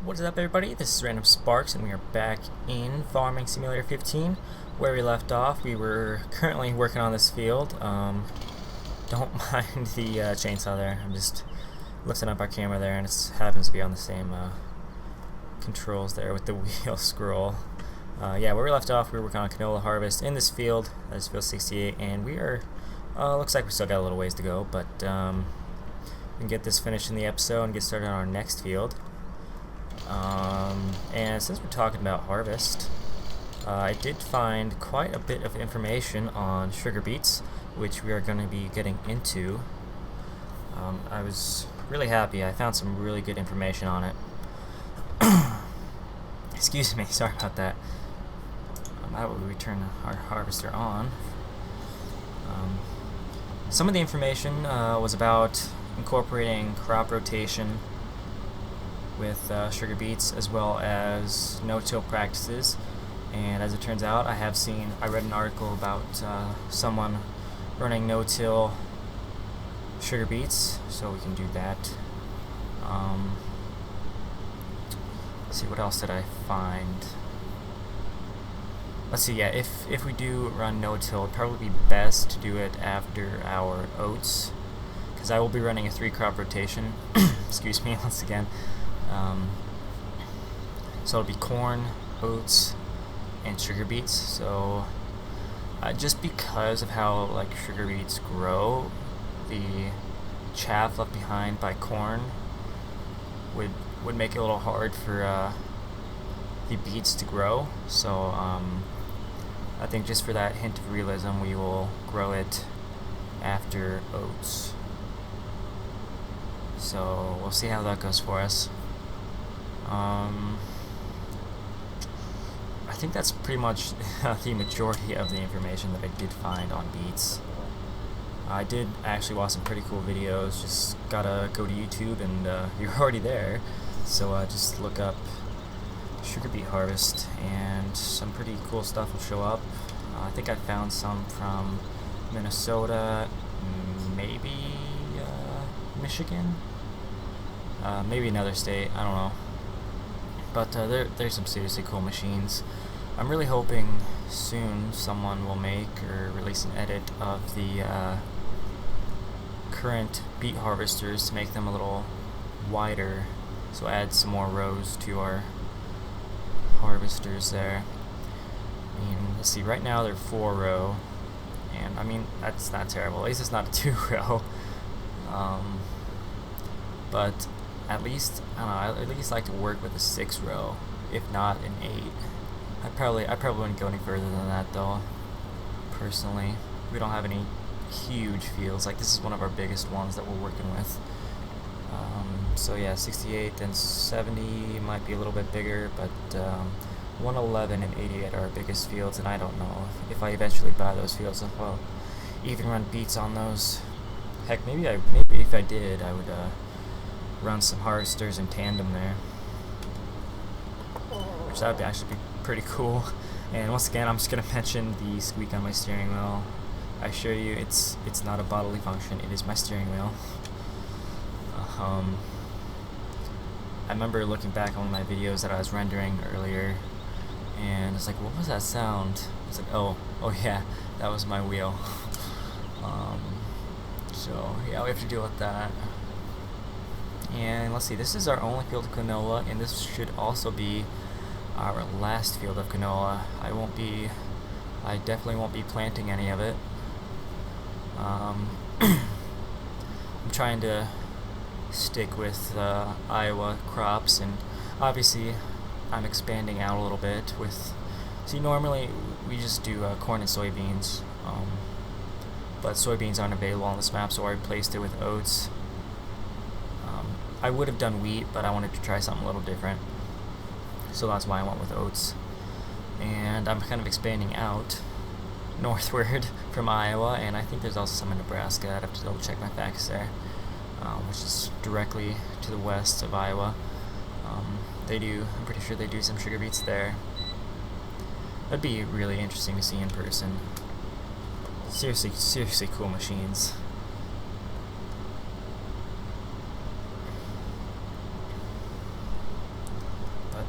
What is up, everybody? This is Random Sparks, and we are back in Farming Simulator 15. Where we left off, we were currently working on this field. Don't mind the chainsaw there. I'm just lifting up our camera there, and it happens to be on the same controls there with the wheel scroll. Yeah, where we left off, we were working on canola harvest in this field. That's field 68, and we are. Looks like we still got a little ways to go, but we can get this finished in the episode and get started on our next field. And since we're talking about harvest, I did find quite a bit of information on sugar beets, which we are going to be getting into. I was really happy. I found some really good information on it. Excuse me, sorry about that. How would we turn our harvester on? Some of the information was about incorporating crop rotation with sugar beets, as well as no-till practices. And as it turns out, I read an article about someone running no-till sugar beets, so we can do that. Let's see, what else did I find? Let's see, yeah, if we do run no-till, it'd probably be best to do it after our oats, because I will be running a 3-crop rotation. Excuse me once again. So it'll be corn, oats, and sugar beets. So just because of how sugar beets grow, the chaff left behind by corn would make it a little hard for the beets to grow. So I think just for that hint of realism, we will grow it after oats. So we'll see how that goes for us. I think that's pretty much the majority of the information that I did find on beets. I did actually watch some pretty cool videos. Just gotta go to YouTube, and you're already there. So just look up sugar beet harvest, and some pretty cool stuff will show up. I think I found some from Minnesota, maybe Michigan, maybe another state. I don't know. But there's some seriously cool machines. I'm really hoping soon someone will make or release an edit of the current beet harvesters to make them a little wider, so add some more rows to our harvesters there. I mean, let's see, right now they're 4-row, and I mean, that's not terrible. At least it's not a 2-row. But at least, I don't know, I at least like to work with a 6-row, if not an 8. I probably wouldn't go any further than that, though, personally. We don't have any huge fields. This is one of our biggest ones that we're working with. So yeah, 68 and 70 might be a little bit bigger, but 111 and 88 are our biggest fields, and I don't know if I eventually buy those fields, if I'll even run beets on those. Heck, maybe if I did, I would run some harvesters in tandem there, which that would actually be pretty cool. And once again, I'm just gonna mention the squeak on my steering wheel. I assure you, it's not a bodily function. It is my steering wheel. I remember looking back on one of my videos that I was rendering earlier, and it's like, what was that sound? It's like, oh yeah, that was my wheel. So yeah, we have to deal with that. And let's see, this is our only field of canola, and this should also be our last field of canola. I definitely won't be planting any of it. I'm trying to stick with Iowa crops, and obviously I'm expanding out a little bit with, see, normally we just do corn and soybeans, but soybeans aren't available on this map, so I replaced it with oats. I would have done wheat, but I wanted to try something a little different, so that's why I went with oats. And I'm kind of expanding out northward from Iowa, and I think there's also some in Nebraska. I'd have to double check my facts there, which is directly to the west of Iowa. I'm pretty sure they do some sugar beets there. That'd be really interesting to see in person. Seriously cool machines.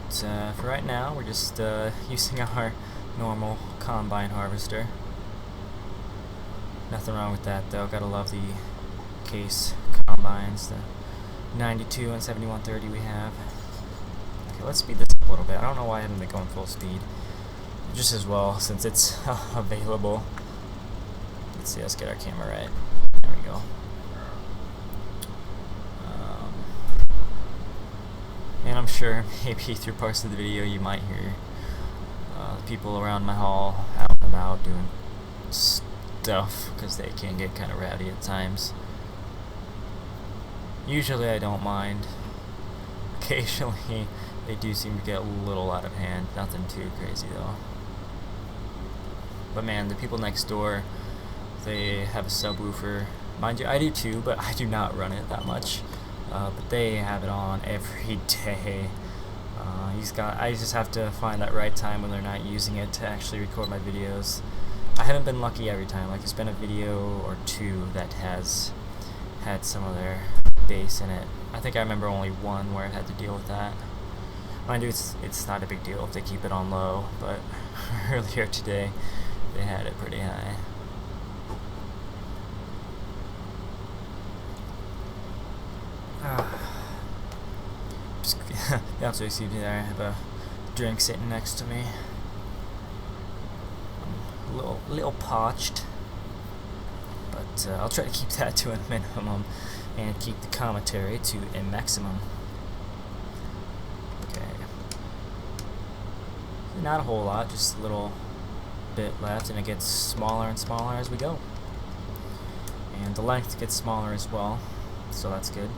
But for right now, we're just using our normal combine harvester. Nothing wrong with that though. Gotta love the case combines, the 92 and 7130 we have. Okay, let's speed this up a little bit. I don't know why I haven't been going full speed. Just as well, since it's available. Let's see, let's get our camera right. There we go. And I'm sure maybe through parts of the video you might hear people around my hall out and about doing stuff, because they can get kind of rowdy at times. Usually I don't mind. Occasionally they do seem to get a little out of hand. Nothing too crazy though. But man, the people next door, they have a subwoofer. Mind you, I do too, but I do not run it that much. But they have it on every day. I just have to find that right time when they're not using it to actually record my videos. I haven't been lucky every time. Like, there's been a video or two that has had some of their bass in it. I think I remember only one where I had to deal with that. Mind you, it's not a big deal if they keep it on low, but earlier today they had it pretty high. You have to excuse me there. I have a drink sitting next to me. I'm a little parched, but I'll try to keep that to a minimum and keep the commentary to a maximum. Okay. Not a whole lot, just a little bit left, and it gets smaller and smaller as we go. And the length gets smaller as well, so that's good.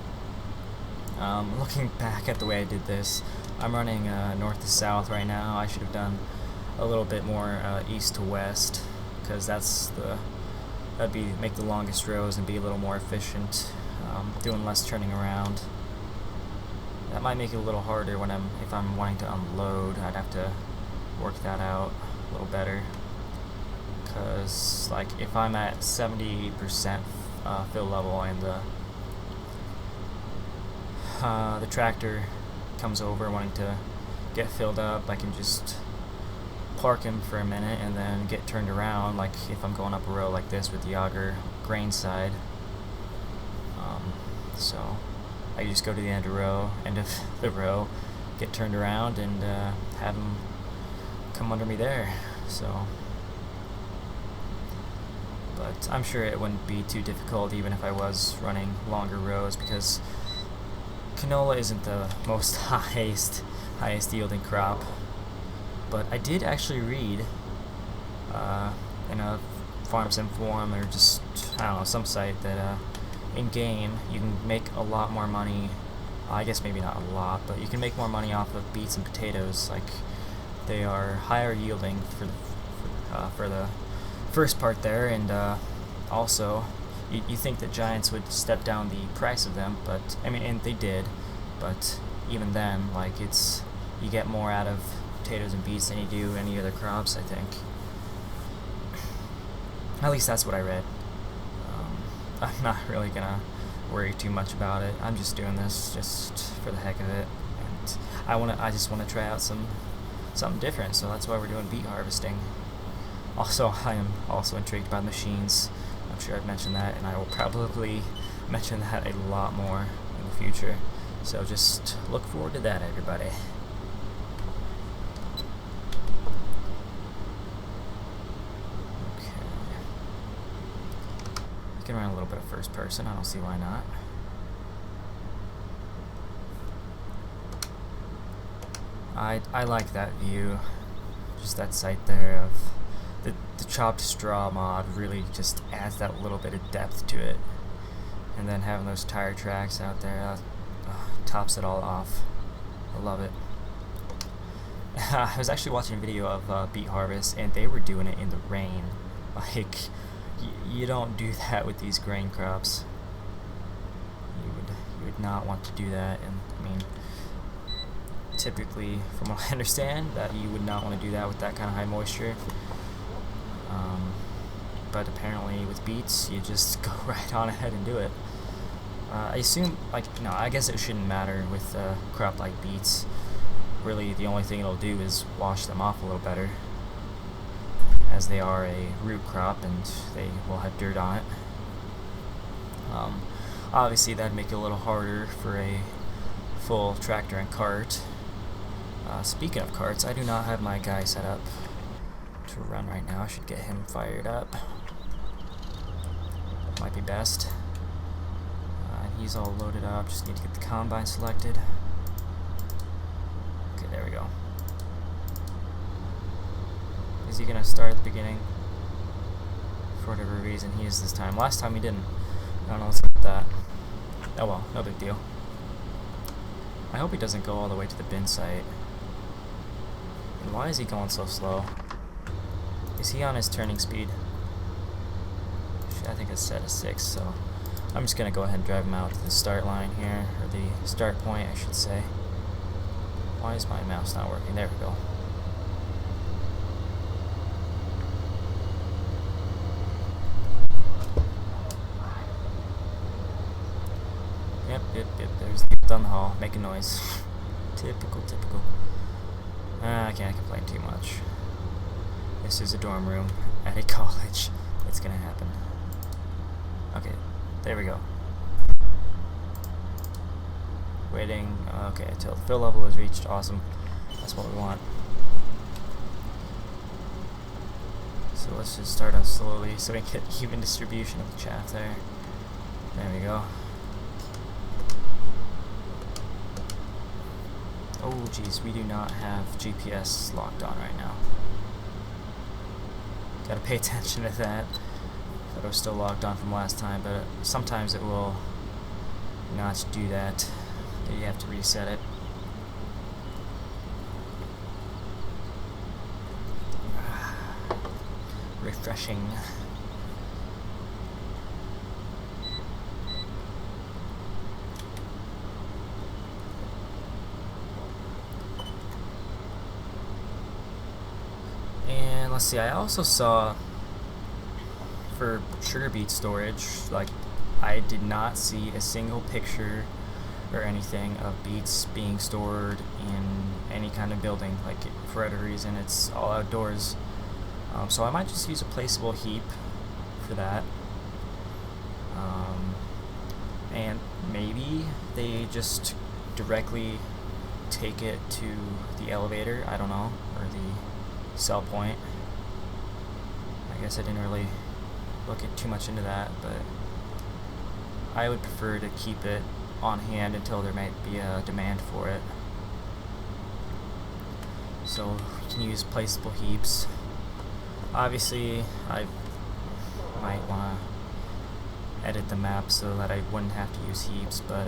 Looking back at the way I did this, I'm running north to south right now. I should have done a little bit more east to west, because that'd make the longest rows and be a little more efficient, doing less turning around. That might make it a little harder if I'm wanting to unload. I'd have to work that out a little better, because like if I'm at 70% fill level and the tractor comes over wanting to get filled up, I can just park him for a minute and then get turned around, like if I'm going up a row like this with the auger grain side. So I just go to the end of the row, get turned around, and have him come under me there. So, but I'm sure it wouldn't be too difficult even if I was running longer rows, because canola isn't the most highest yielding crop. But I did actually read in a Farm Sim forum, or just, I don't know, some site, that in game you can make a lot more money. I guess maybe not a lot, but you can make more money off of beets and potatoes. Like, they are higher yielding for the first part there, and also you think that giants would step down the price of them, but I mean, and they did, but even then, like, you get more out of potatoes and beets than you do any other crops, I think. At least that's what I read. I'm not really gonna worry too much about it. I'm just doing this just for the heck of it, and I just wanna try out something different. So that's why we're doing beet harvesting. Also, I am also intrigued by machines. I'm sure I've mentioned that, and I will probably mention that a lot more in the future. So just look forward to that, everybody. Okay. I can run a little bit of first person. I don't see why not. I like that view. Just that sight there of the chopped straw mod really just adds that little bit of depth to it. And then having those tire tracks out there tops it all off. I love it. I was actually watching a video of beet harvest, and they were doing it in the rain. Like, you don't do that with these grain crops. You would not want to do that, and I mean, typically, from what I understand, that you would not want to do that with that kind of high moisture. But apparently with beets, you just go right on ahead and do it. I assume, like, no, I guess it shouldn't matter with a crop like beets. really the only thing it'll do is wash them off a little better, as they are a root crop and they will have dirt on it. Obviously that'd make it a little harder for a full tractor and cart. Speaking of carts, I do not have my guy set up to run right now. I should get him fired up. Might be best. He's all loaded up, just need to get the combine selected. Okay, there we go. Is he gonna start at the beginning? For whatever reason he is this time. Last time he didn't. I don't know what's up with that. Oh well, no big deal. I hope he doesn't go all the way to the bin site. And why is he going so slow? Is he on his turning speed? I think it's set to 6, so I'm just gonna go ahead and drive him out to the start line here, or the start point I should say. Why is my mouse not working? There we go. Yep, there's the down the hall, making noise. Typical. I can't complain too much. This is a dorm room at a college. It's gonna happen. Okay, there we go. Waiting, okay, until the fill level is reached. Awesome. That's what we want. So let's just start off slowly so we can get even distribution of the chaff there. There we go. Oh geez, we do not have GPS locked on right now. Gotta pay attention to that. Thought it was still logged on from last time, but sometimes it will not do that. You have to reset it. Refreshing. And let's see, I also saw for sugar beet storage, like, I did not see a single picture or anything of beets being stored in any kind of building. Like, for whatever reason, it's all outdoors. So I might just use a placeable heap for that. And maybe they just directly take it to the elevator, I don't know, or the sell point. I guess I didn't really look too much into that, but I would prefer to keep it on hand until there might be a demand for it. So you can use placeable heaps. Obviously, I might want to edit the map so that I wouldn't have to use heaps, but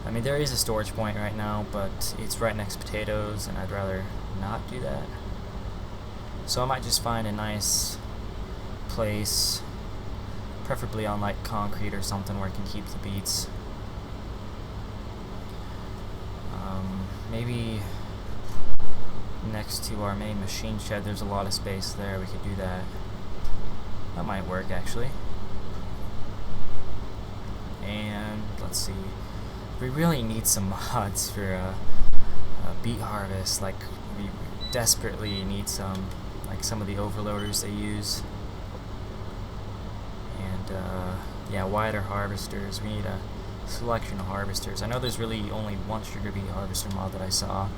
I mean, there is a storage point right now, but it's right next to potatoes, and I'd rather not do that. So I might just find a nice place, preferably on like concrete or something where I can keep the beets. Maybe next to our main machine shed, there's a lot of space there. We could do that. That might work actually. And let's see. We really need some mods for a beet harvest. Like, we desperately need some, like some of the overloaders they use. And yeah, wider harvesters. We need a selection of harvesters. I know there's really only one sugar beet harvester mod that I saw.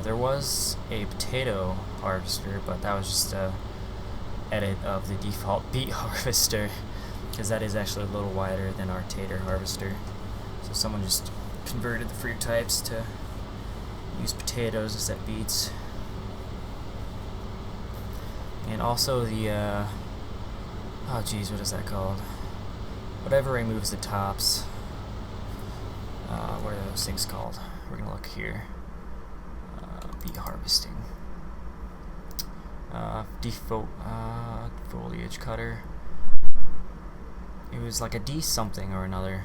There was a potato harvester, but that was just a edit of the default beet harvester, because that is actually a little wider than our tater harvester. So someone just converted the fruit types to use potatoes instead of beets. And also the oh geez, what is that called? Whatever removes the tops. What are those things called? We're gonna look here. Beet harvesting. Foliage cutter. It was like a D something or another.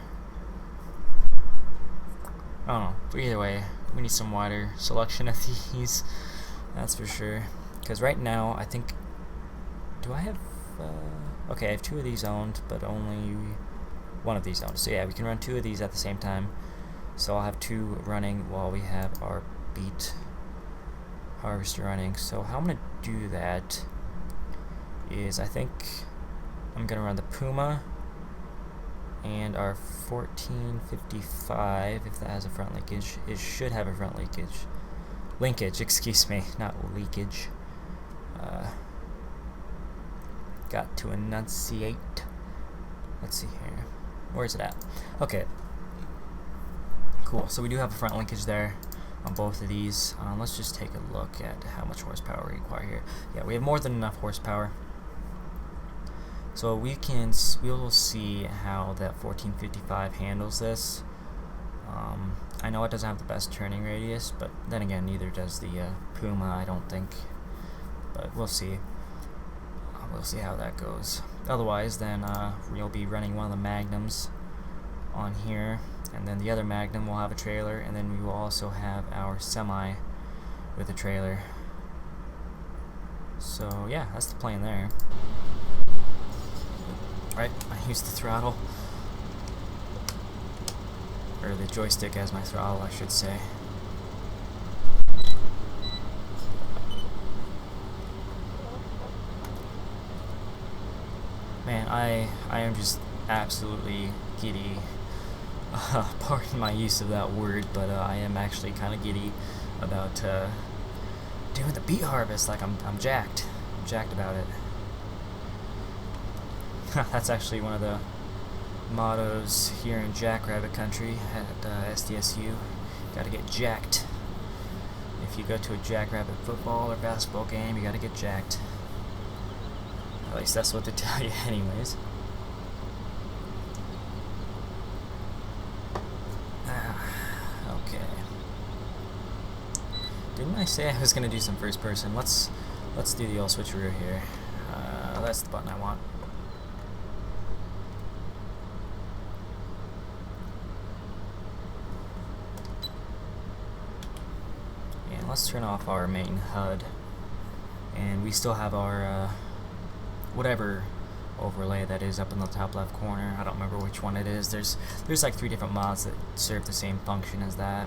I don't know. But either way, we need some wider selection of these. That's for sure. Because right now, I think. Do I have. Okay, I have 2 of these owned, but only one of these owned. So yeah, we can run 2 of these at the same time. So I'll have 2 running while we have our beet harvester running. So how I'm going to do that is I think I'm going to run the Puma and our 1455, if that has a front linkage. It should have a front linkage, excuse me, not leakage. Got to enunciate. Let's see here. Where's it at? Okay. Cool. So we do have a front linkage there on both of these. Let's just take a look at how much horsepower we require here. Yeah, we have more than enough horsepower. So we'll see how that 1455 handles this. I know it doesn't have the best turning radius, but then again, neither does the Puma, I don't think. But we'll see. We'll see how that goes. Otherwise, then we'll be running one of the Magnums on here, and then the other Magnum will have a trailer, and then we will also have our semi with a trailer. So yeah, that's the plan there. Right, I used the throttle, or the joystick as my throttle, I should say. Man, I am just absolutely giddy. Pardon my use of that word, but I am actually kind of giddy about doing the beet harvest. Like I'm jacked. I'm jacked about it. That's actually one of the mottos here in Jackrabbit Country at SDSU. Gotta get jacked. If you go to a Jackrabbit football or basketball game, you gotta get jacked. At least that's what they tell you anyways. Okay. Didn't I say I was gonna do some first person? Let's do the old switcheroo here. That's the button I want. And let's turn off our main HUD. And we still have our whatever overlay that is up in the top left corner. I don't remember which one it is. There's like 3 different mods that serve the same function as that.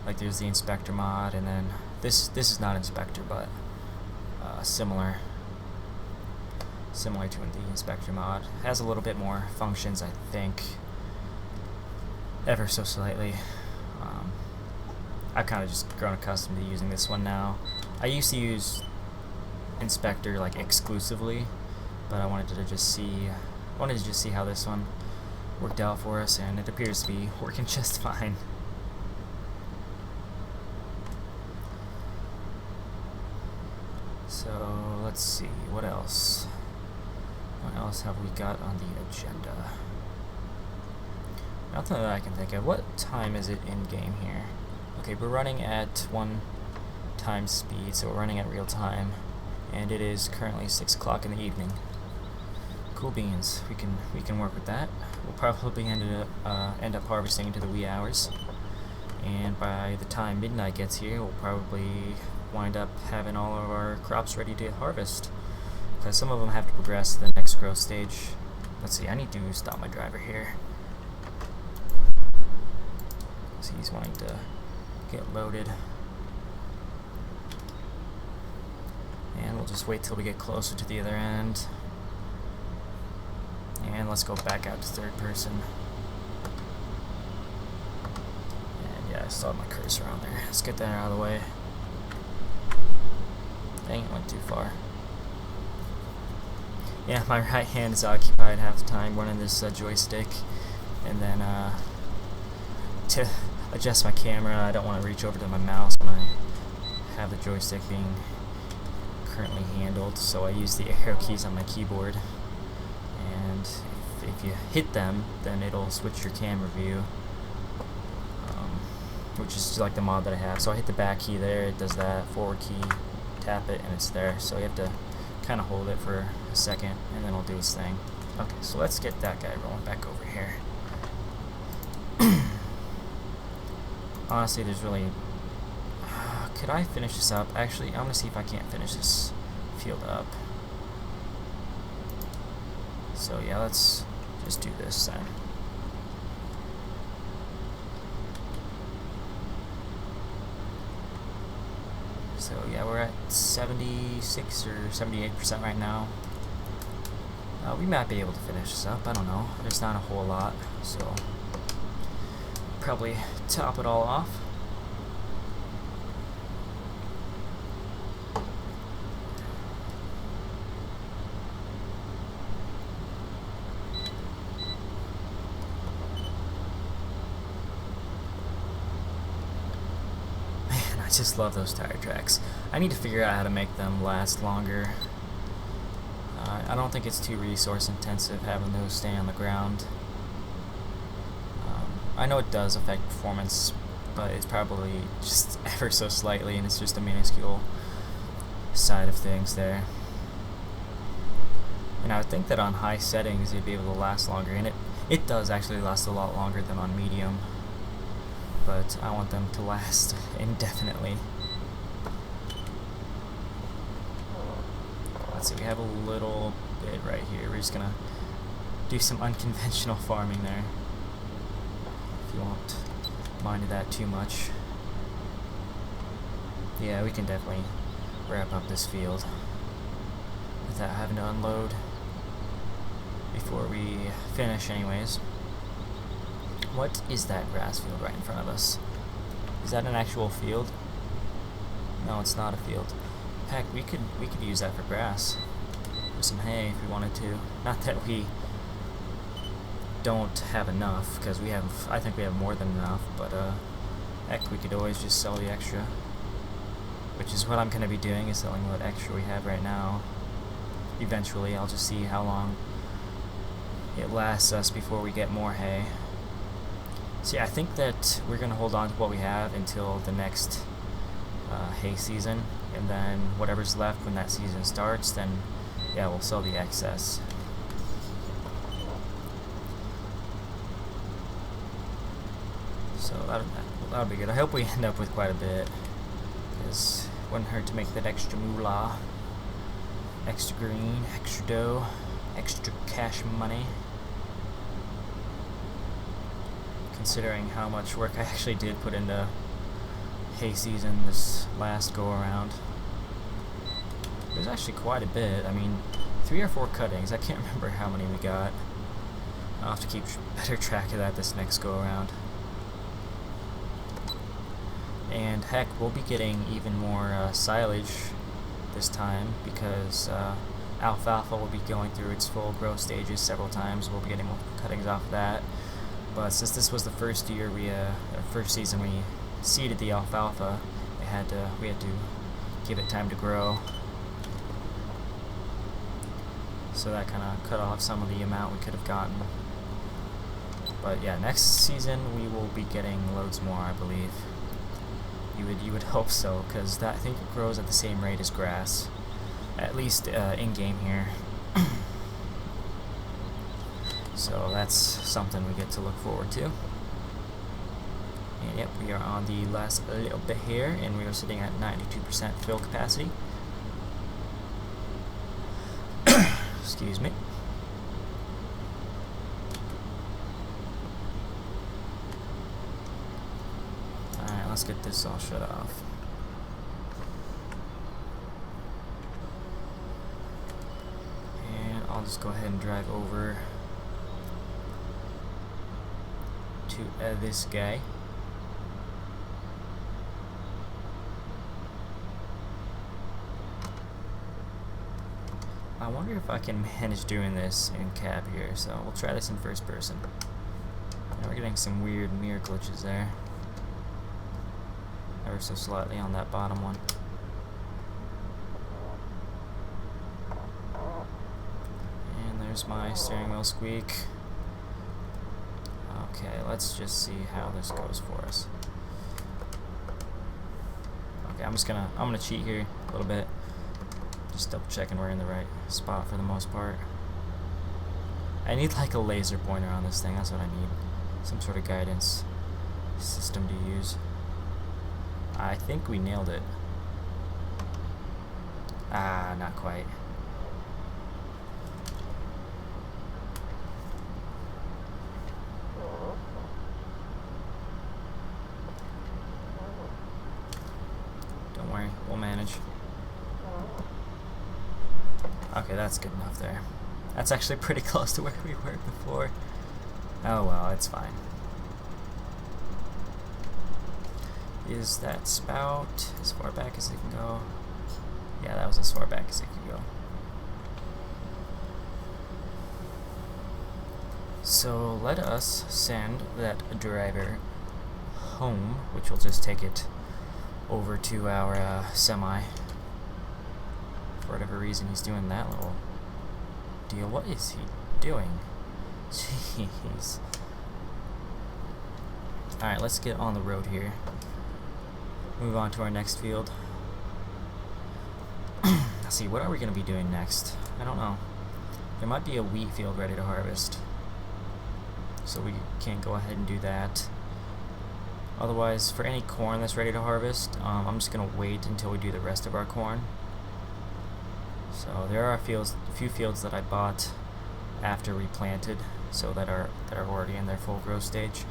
Like there's the inspector mod, and then this is not inspector, but similar to the inspector mod. Has a little bit more functions, I think, ever so slightly. I've kind of just grown accustomed to using this one now. I used to use inspector like exclusively, but I wanted to just see how this one worked out for us, and it appears to be working just fine. So let's see, what else? What else have we got on the agenda? Nothing that I can think of. What time is it in game here? Okay, we're running at 1 times speed, so we're running at real time, and it is currently 6 o'clock in the evening. Cool beans. We can work with that. We'll probably end up harvesting into the wee hours, and by the time midnight gets here, we'll probably wind up having all of our crops ready to harvest, because some of them have to progress to the next growth stage. Let's see, I need to stop my driver here. So he's wanting to get loaded. And we'll just wait till we get closer to the other end. And let's go back out to third person. And yeah, I still have my cursor on there. Let's get that out of the way. Dang, it went too far. Yeah, my right hand is occupied half the time running this joystick. And then to adjust my camera, I don't want to reach over to my mouse when I have the joystick being currently handled, so I use the arrow keys on my keyboard, and if you hit them, then it'll switch your camera view, which is like the mod that I have. So I hit the back key there, it does that, forward key, tap it, and it's there. So you have to kind of hold it for a second, and then it'll do its thing. Okay, so let's get that guy rolling back over here. Honestly, there's really... could I finish this up? Actually, I'm going to see if I can't finish this field up. So yeah, let's just do this then. So yeah, we're at 76 or 78% right now. We might be able to finish this up, I don't know. There's not a whole lot, so probably top it all off. Man, I just love those tire tracks. I need to figure out how to make them last longer. I don't think it's too resource intensive having those stay on the ground. I know it does affect performance, but it's probably just ever so slightly, and it's just a minuscule side of things there. And I would think that on high settings it'd be able to last longer, and it does actually last a lot longer than on medium, but I want them to last indefinitely. Let's see, we have a little bit right here. We're just gonna do some unconventional farming there, if you won't mind that too much. Yeah, we can definitely wrap up this field without having to unload before we finish anyways. What is that grass field right in front of us? Is that an actual field? No, it's not a field. Heck, we could use that for grass, for some hay if we wanted to. Not that we don't have enough, because I think we have more than enough, but heck, we could always just sell the extra, which is what I'm going to be doing, is selling what extra we have right now. Eventually I'll just see how long it lasts us before we get more hay. See, I think that we're going to hold on to what we have until the next hay season, and then whatever's left when that season starts, then yeah, we'll sell the excess. So that'll be good. I hope we end up with quite a bit, because it wouldn't hurt to make that extra moolah, extra green, extra dough, extra cash money, considering how much work I actually did put into hay season this last go around. There's actually quite a bit. I mean, 3 or 4 cuttings. I can't remember how many we got. I'll have to keep better track of that this next go around. And heck, we'll be getting even more silage this time, because alfalfa will be going through its full growth stages several times. We'll be getting multiple cuttings off of that. But since this was the first year first season we seeded the alfalfa, we had to give it time to grow. So that kind of cut off some of the amount we could have gotten. But yeah, next season we will be getting loads more, I believe. You would hope so, because I think it grows at the same rate as grass, at least in game here. So that's something we get to look forward to. And yep, we are on the last little bit here, and we are sitting at 92% fill capacity. Excuse me. Alright, let's get this all shut off. And I'll just go ahead and drive over to this guy. I wonder if I can manage doing this in cab here, so we'll try this in first person. And we're getting some weird mirror glitches there, ever so slightly on that bottom one. And there's my steering wheel squeak. Okay, let's just see how this goes for us. Okay, I'm gonna cheat here a little bit. Just double checking we're in the right spot for the most part. I need like a laser pointer on this thing, that's what I need. Some sort of guidance system to use. I think we nailed it. Ah, not quite. manage. Okay, that's good enough there. That's actually pretty close to where we were before. Oh well, it's fine. Is that spout as far back as it can go? Yeah, that was as far back as it could go. So let us send that driver home, which will just take it over to our semi. For whatever reason, he's doing that little deal. What is he doing? Jeez. Alright, let's get on the road here. Move on to our next field. Let's see, what are we going to be doing next? I don't know. There might be a wheat field ready to harvest, so we can go ahead and do that. Otherwise, for any corn that's ready to harvest, I'm just going to wait until we do the rest of our corn. So there are a few fields that I bought after we planted, so that are already in their full growth stage.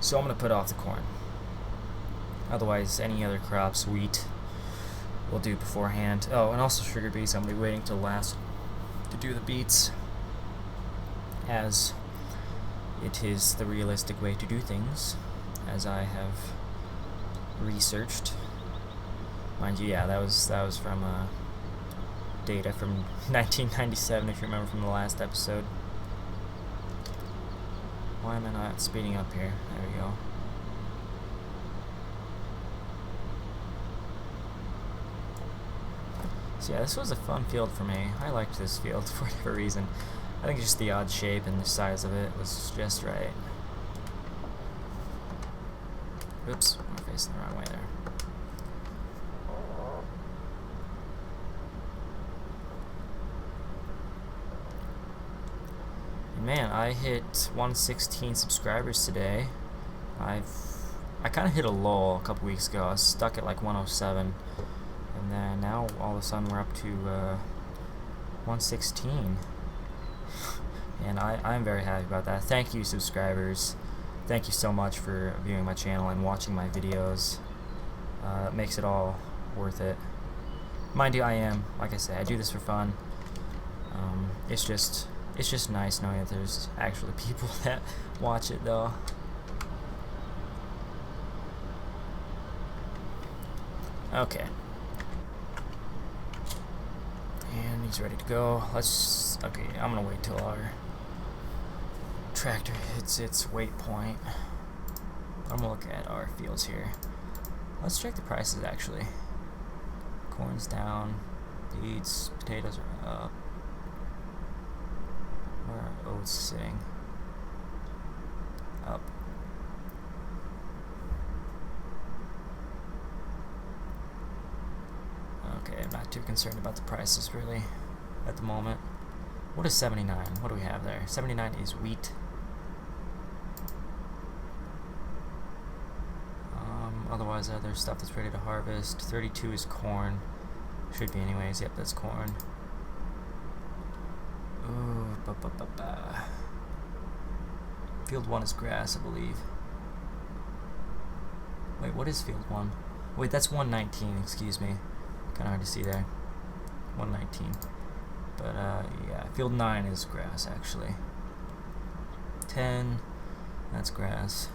So I'm going to put off the corn. Otherwise, any other crops, wheat, we'll do beforehand. Oh, and also sugar beets. I'm going to be waiting till last to do the beets, as it is the realistic way to do things, as I have researched. Mind you, yeah, that was from data from 1997, if you remember from the last episode. Why am I not speeding up here? There we go. So yeah, this was a fun field for me. I liked this field for whatever reason. I think just the odd shape and the size of it was just right. Oops, I'm facing the wrong way there. Man, I hit 116 subscribers today. I kind of hit a lull a couple weeks ago. I was stuck at like 107, and then now all of a sudden we're up to 116, and I'm very happy about that. Thank you, subscribers. Thank you so much for viewing my channel and watching my videos. It makes it all worth it. Mind you, like I say, I do this for fun. It's just nice knowing that there's actually people that watch it, though. Okay. And he's ready to go. Okay, I'm gonna wait till our tractor hits its weight point. I'm gonna look at our fields here. Let's check the prices, actually. Corn's down. Beets, potatoes are up. Where are oats sitting? Up. Okay, I'm not too concerned about the prices really at the moment. What is 79? What do we have there? 79 is wheat. Otherwise, other stuff that's ready to harvest. 32 is corn. Should be anyways. Yep, that's corn. Ooh, Field 1 is grass, I believe. Wait, what is field 1? Wait, that's 119, excuse me. Kinda hard to see there. 119. But, yeah, field 9 is grass, actually. 10, that's grass.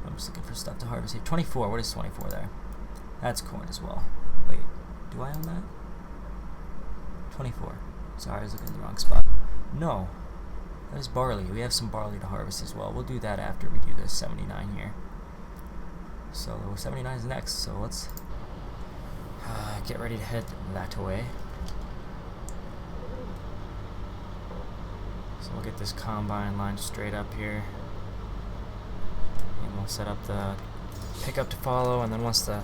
I'm just looking for stuff to harvest here. 24, what is 24 there? That's corn as well. Wait, do I own that? 24. Sorry, I was looking in the wrong spot. No, that is barley. We have some barley to harvest as well. We'll do that after we do this 79 here. So 79 is next, so let's get ready to head that way. So we'll get this combine lined straight up here, and we'll set up the pickup to follow, and then once the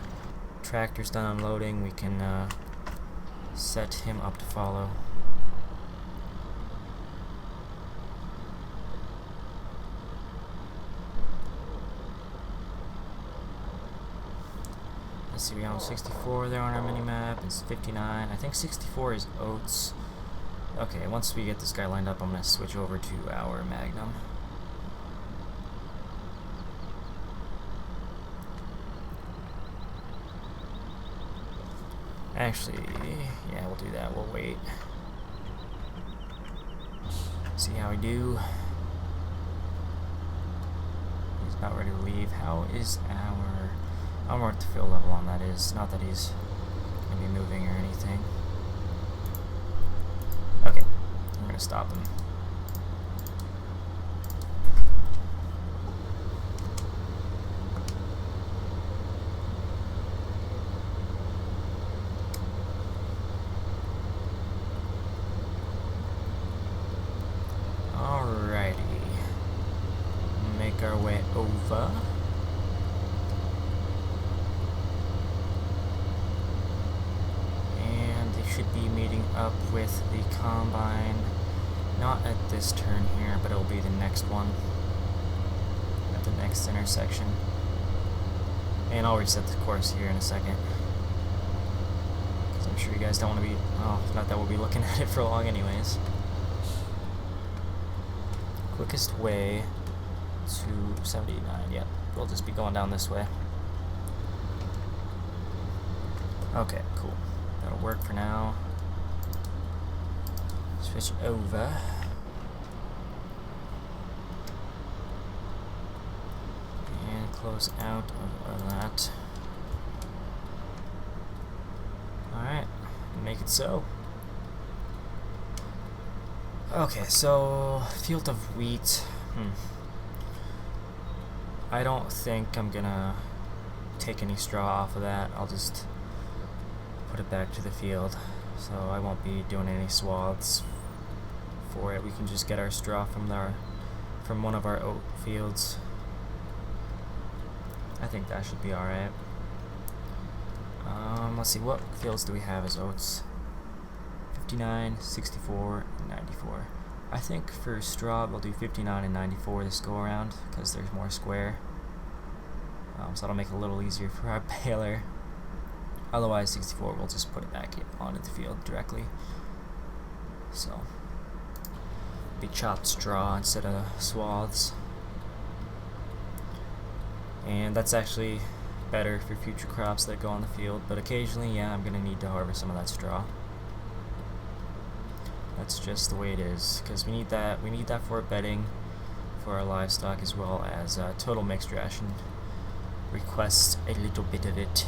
tractor's done unloading, we can set him up to follow. Let's see, we have 64 there on our mini-map. It's 59. I think 64 is oats. Okay, once we get this guy lined up, I'm going to switch over to our Magnum. Actually, yeah, we'll do that. We'll wait. See how we do. He's about ready to leave. How is our... I don't know what the field level on that is. Not that he's going to be moving or anything. Okay, we're going to stop him. Alrighty. Make our way over. Should be meeting up with the combine, not at this turn here, but it'll be the next one, at the next intersection. And I'll reset the course here in a second, because I'm sure you guys don't want to be, well, not that we'll be looking at it for long anyways. Quickest way to 79, yep, we'll just be going down this way. Okay, cool. That'll work for now. Switch over. And close out of that. Alright, make it so. Okay, so field of wheat. I don't think I'm gonna take any straw off of that. I'll just put it back to the field, so I won't be doing any swaths for it. We can just get our straw from one of our oat fields. I think that should be alright. Let's see, what fields do we have as oats? 59, 64, and 94. I think for straw we'll do 59 and 94 this go around, because there's more square. So that'll make it a little easier for our baler. Otherwise, 64, we'll just put it back onto the field directly. So, be chopped straw instead of swaths. And that's actually better for future crops that go on the field, but occasionally, yeah, I'm going to need to harvest some of that straw. That's just the way it is, because we need that for bedding for our livestock, as well as total mixed ration requests a little bit of it.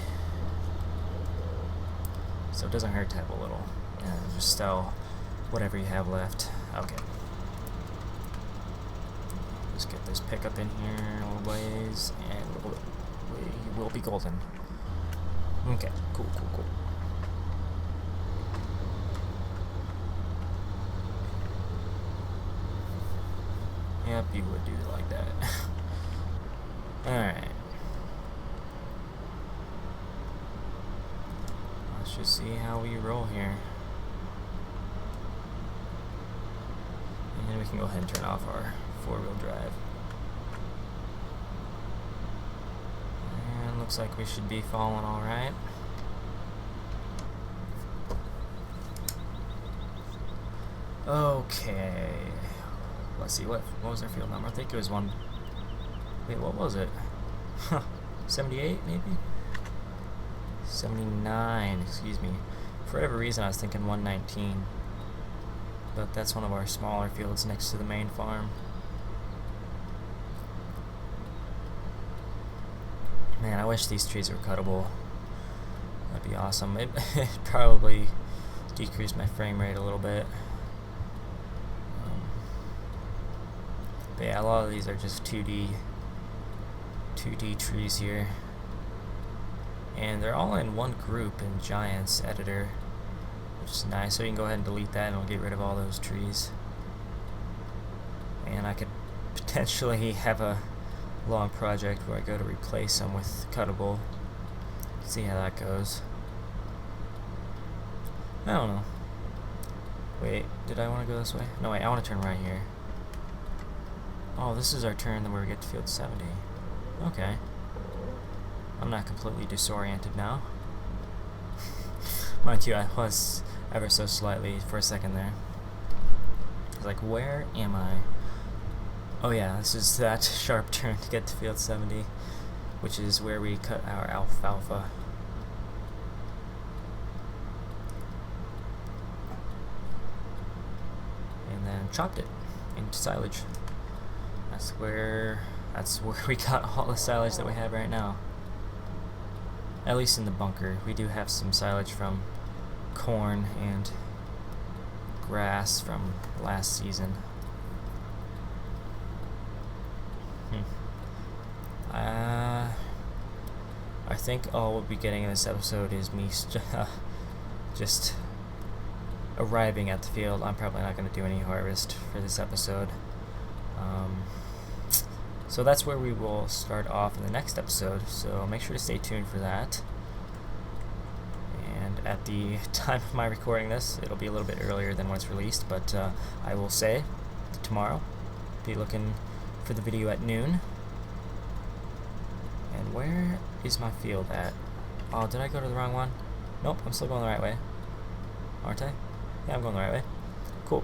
So it doesn't hurt to have a little. And just sell whatever you have left. Okay. Just get this pickup in here a little ways, and we will be golden. Okay, cool. Yep, you would do it like that. Alright. Let's just see how we roll here. And we can go ahead and turn off our four-wheel drive. And looks like we should be falling alright. Okay. Let's see, what was our field number? I think it was one. Wait, what was it? 78 maybe? 79, excuse me. For whatever reason I was thinking 119. But that's one of our smaller fields next to the main farm. Man, I wish these trees were cuttable. That'd be awesome. It probably decreased my frame rate a little bit. But yeah, a lot of these are just 2D trees here. And they're all in one group in Giants Editor, which is nice. So you can go ahead and delete that and it'll get rid of all those trees. And I could potentially have a long project where I go to replace them with cuttable. See how that goes. I don't know. Wait, did I want to go this way? No, wait, I want to turn right here. Oh, this is our turn, then we get to field 70. Okay. I'm not completely disoriented now. Mind you, I was ever so slightly for a second there. I was like, where am I? Oh yeah, this is that sharp turn to get to field 70, which is where we cut our alfalfa. chopped it into silage. That's where we got all the silage that we have right now. At least in the bunker. We do have some silage from corn and grass from last season. I think all we'll be getting in this episode is me just arriving at the field. I'm probably not going to do any harvest for this episode. So that's where we will start off in the next episode, so make sure to stay tuned for that. And at the time of my recording this, it'll be a little bit earlier than when it's released, but I will say tomorrow, be looking for the video at noon. And where is my field at? Oh, did I go to the wrong one? Nope, I'm still going the right way. Aren't I? Yeah, I'm going the right way. Cool.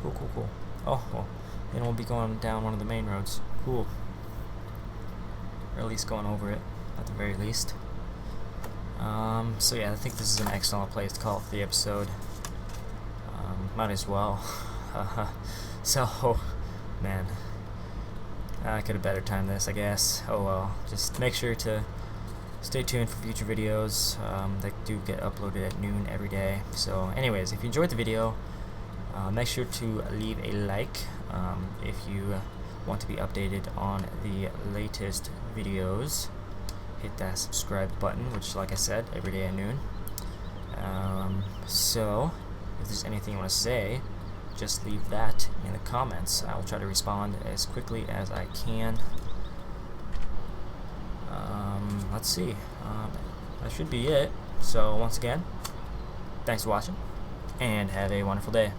Cool. Oh, well, then we'll be going down one of the main roads. Cool. Or at least going over it, at the very least. So yeah, I think this is an excellent place to call it the episode. Might as well. So, man, I could have better timed this, I guess. Oh well. Just make sure to stay tuned for future videos that do get uploaded at noon every day. So anyways, if you enjoyed the video, make sure to leave a like if you want to be updated on the latest videos. Hit that subscribe button, which, like I said, every day at noon. So if there's anything you want to say, just leave that in the comments. I will try to respond as quickly as I can. Let's see. That should be it. So once again, thanks for watching, and have a wonderful day.